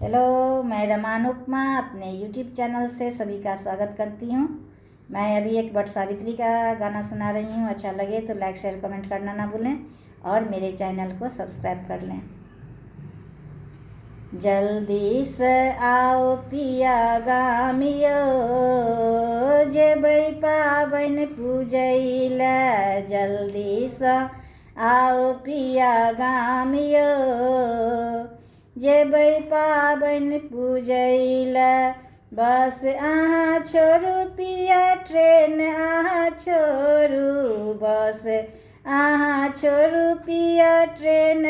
Hello, मैं रमान उपमा अपने YouTube channel से सभी का स्वागत करती हूँ। मैं अभी एक वट सावित्री का गाना सुना रही हूँ। अच्छा लगे तो लाइक शेयर कमेंट करना ना भूलें और मेरे चैनल को सब्सक्राइब कर लें। जल्दी से आओ पिया गामियो, जेबै पाबनि पूजैले। जल्दी से आओ पिया गामियो, जेबै पाबनि पूजैले। बस अहाँ छोड़ू पिया ट्रेन, अहाँ छोड़ू बस, अहाँ छोड़ू पिया ट्रेन,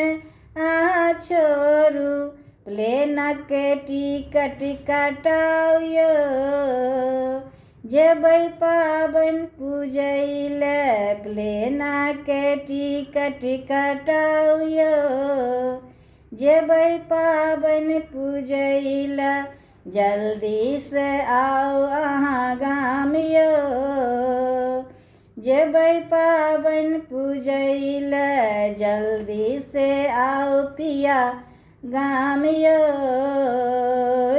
अहाँ छोड़ू प्लेनक टिकट कटाउ यौ, जेबै पाबनि पूजैले। प्लेनक टिकट कटाउ यौ, जेबै पाबनि पूजैले। जल्दी से आओ अहाँ गाम यौ, जेबै पाबनि पूजैले। जल्दी से आओ पिया गाम यौ,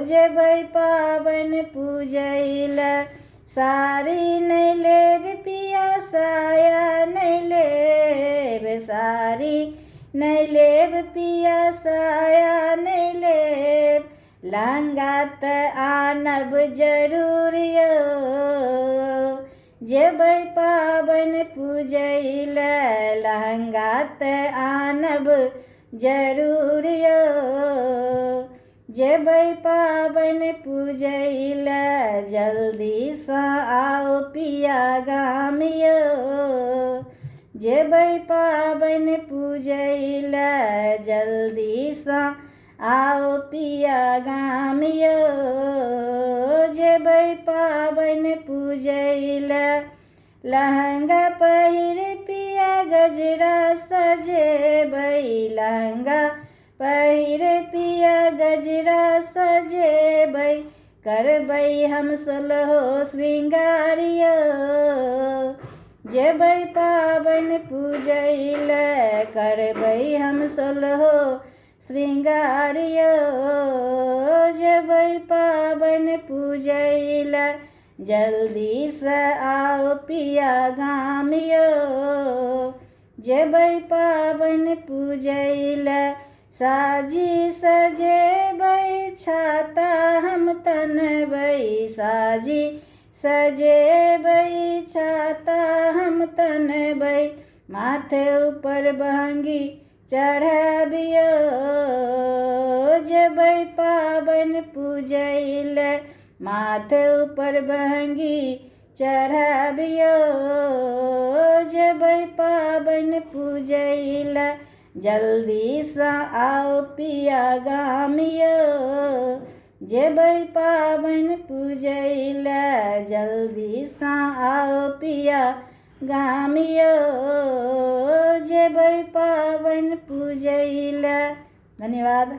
जेबै पाबनि पूजैले। साड़ी नहीं लेब पिया, साया नहीं लेब, साड़ी नहीं लेब पिया, साया नहीं लेब। लहंगा त आनब जरूर यौ, जेबै पाबनि पूजैले। लहंगा त आनब जरूर यौ, जेबै पाबनि पूजैले। जल्दी से आओ पिया गाम यौ, जेबै पाबनि पूजैले। जल्दी से आओ पिया गाम यौ, जेबै पाबनि पूजैले। लहंगा पहिर पिया गजरा सजेबै, लहंगा पहिर पिया गजरा सजेबै। करबै हम सोलहो श्रृंगार यौ, जेबै पाबनि पूजैले। करबै हम सोलहो श्रृंगार यौ, जेबै पाबनि पूजैले। जल्दी से आओ पिया गाम यौ, जेबै पाबनि पूजैले। साजी सजेबै छाता हम तनबै, साजी सजेबै छाता हम तनबै। माथे ऊपर बहंगी चढ़ाबियो, जेबै पाबनि पूजैले। माथे ऊपर बहंगी चढ़ाबियो, जेबै पाबनि पूजैले। जल्दी से आओ पिया गाम यौ, जेबै पाबनि पूजैले। जल्दी से आओ पिया गाम यौ, जेबै पाबनि पूजैले। धन्यवाद।